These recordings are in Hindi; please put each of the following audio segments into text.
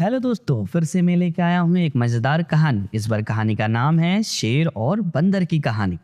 हेलो दोस्तों, फिर से मैं लेके आया हूँ एक मजेदार कहानी। इस बार कहानी का नाम है शेर और बंदर की कहानी।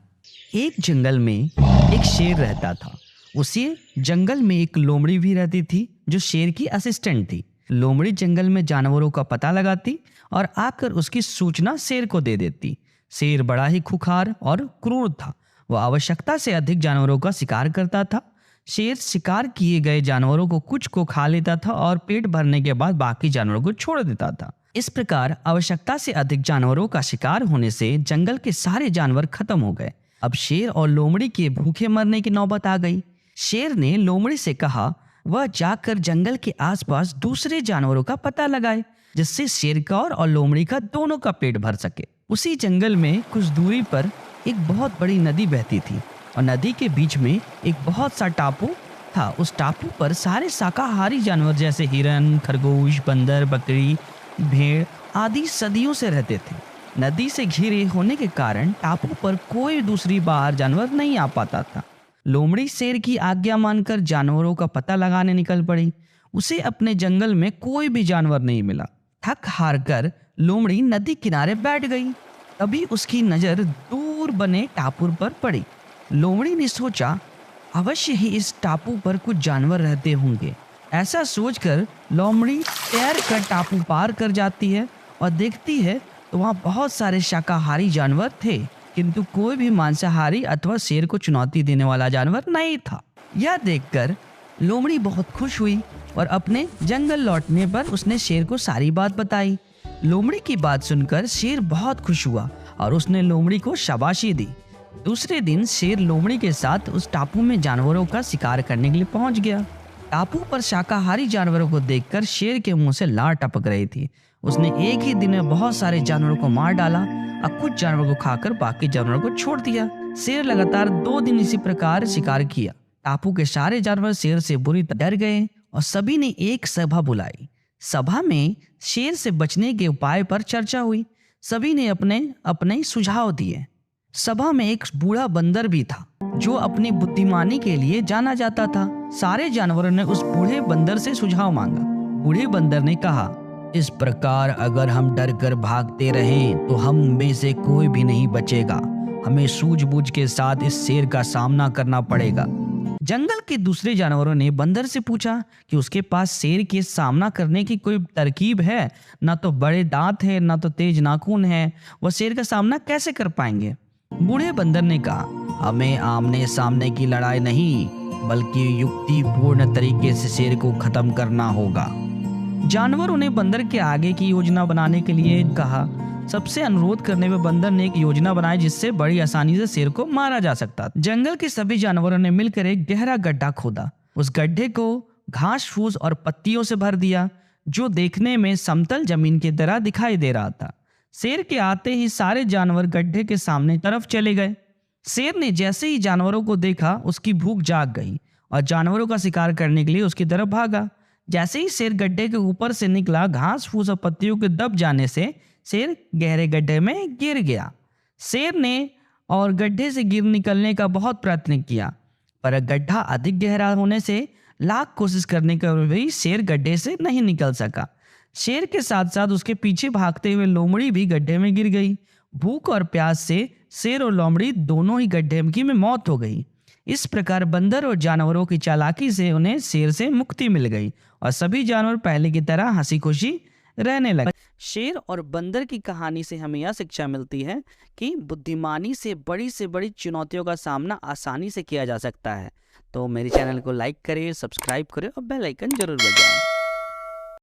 एक जंगल में एक शेर रहता था। उसी जंगल में एक लोमड़ी भी रहती थी जो शेर की असिस्टेंट थी। लोमड़ी जंगल में जानवरों का पता लगाती और आकर उसकी सूचना शेर को दे देती। शेर बड़ा ही खुखार और क्रूर था। वह आवश्यकता से अधिक जानवरों का शिकार करता था। शेर शिकार किए गए जानवरों को कुछ को खा लेता था और पेट भरने के बाद बाकी जानवरों को छोड़ देता था। इस प्रकार आवश्यकता से अधिक जानवरों का शिकार होने से जंगल के सारे जानवर खत्म हो गए। अब शेर और लोमड़ी के भूखे मरने की नौबत आ गई। शेर ने लोमड़ी से कहा वह जाकर जंगल के आसपास दूसरे जानवरों का पता लगाए, जिससे शेर का और लोमड़ी का दोनों का पेट भर सके। उसी जंगल में कुछ दूरी पर एक बहुत बड़ी नदी बहती थी और नदी के बीच में एक बहुत सा टापू था। उस टापू पर सारे शाकाहारी जानवर जैसे हिरन, खरगोश, बंदर, बकरी, भेड़ आदि सदियों से रहते थे। नदी से घिरे होने के कारण टापू पर कोई दूसरी बाहर जानवर नहीं आ पाता था। लोमड़ी शेर की आज्ञा मानकर जानवरों का पता लगाने निकल पड़ी। उसे अपने जंगल में कोई भी जानवर नहीं मिला। थक हार कर लोमड़ी नदी किनारे बैठ गई। तभी उसकी नजर दूर बने टापू पर पड़ी। लोमड़ी ने सोचा अवश्य ही इस टापू पर कुछ जानवर रहते होंगे। ऐसा सोचकर लोमड़ी तैर कर टापू पार कर जाती है और देखती है तो वहाँ बहुत सारे शाकाहारी जानवर थे, किंतु कोई भी मांसाहारी अथवा शेर को चुनौती देने वाला जानवर नहीं था। यह देखकर लोमड़ी बहुत खुश हुई और अपने जंगल लौटने पर उसने शेर को सारी बात बताई। लोमड़ी की बात सुनकर शेर बहुत खुश हुआ और उसने लोमड़ी को शाबाशी दी। दूसरे दिन शेर लोमड़ी के साथ उस टापू में जानवरों का शिकार करने के लिए पहुंच गया। टापू पर शाकाहारी जानवरों को देखकर शेर के मुंह से लार टपक रही थी। उसने एक ही दिन में बहुत सारे जानवरों को मार डाला और कुछ जानवरों को खाकर बाकी जानवरों को छोड़ दिया। शेर लगातार 2 दिन इसी प्रकार शिकार किया। टापू के सारे जानवर शेर से बुरी तरह डर गए और सभी ने एक सभा बुलाई। सभा में शेर से बचने के उपाय पर चर्चा हुई। सभी ने अपने अपने सुझाव दिए। सभा में एक बूढ़ा बंदर भी था जो अपनी बुद्धिमानी के लिए जाना जाता था। सारे जानवरों ने उस बूढ़े बंदर से सुझाव मांगा। बूढ़े बंदर ने कहा, इस प्रकार अगर हम डर कर भागते रहें तो हम में से कोई भी नहीं बचेगा। हमें सूझबूझ के साथ इस शेर का सामना करना पड़ेगा। जंगल के दूसरे जानवरों ने बंदर से पूछा कि उसके पास शेर के सामना करने की कोई तरकीब है। ना तो बड़े दांत है, ना तो तेज नाखून है, वह शेर का सामना कैसे कर पाएंगे। बूढ़े बंदर ने कहा, हमें आमने सामने की लड़ाई नहीं बल्कि युक्तिपूर्ण तरीके से शेर को खत्म करना होगा। जानवरों ने बंदर के आगे की योजना बनाने के लिए कहा। सबसे अनुरोध करने पर बंदर ने एक योजना बनाई जिससे बड़ी आसानी से शेर को मारा जा सकता। जंगल के सभी जानवरों ने मिलकर एक गहरा गड्ढा खोदा। उस गड्ढे को घास फूस और पत्तियों से भर दिया जो देखने में समतल जमीन की तरह दिखाई दे रहा था। शेर के आते ही सारे जानवर गड्ढे के सामने तरफ चले गए। शेर ने जैसे ही जानवरों को देखा उसकी भूख जाग गई और जानवरों का शिकार करने के लिए उसकी तरफ भागा। जैसे ही शेर गड्ढे के ऊपर से निकला, घास फूस और पत्तियों के दब जाने से शेर गहरे गड्ढे में गिर गया। शेर ने और गड्ढे से गिर निकलने का बहुत प्रयत्न किया, पर गड्ढा अधिक गहरा होने से लाख कोशिश करने के बाद भी शेर गड्ढे से नहीं निकल सका। शेर के साथ साथ उसके पीछे भागते हुए लोमड़ी भी गड्ढे में गिर गई। भूख और प्यास से शेर और लोमड़ी दोनों ही गड्ढे में मौत हो गई। इस प्रकार बंदर और जानवरों की चालाकी से उन्हें शेर से मुक्ति मिल गई और सभी जानवर पहले की तरह हंसी खुशी रहने लगे। शेर और बंदर की कहानी से हमें यह शिक्षा मिलती है कि बुद्धिमानी से बड़ी चुनौतियों का सामना आसानी से किया जा सकता है। तो मेरे चैनल को लाइक करें, सब्सक्राइब करें और बेल आइकन जरूर बजाएं।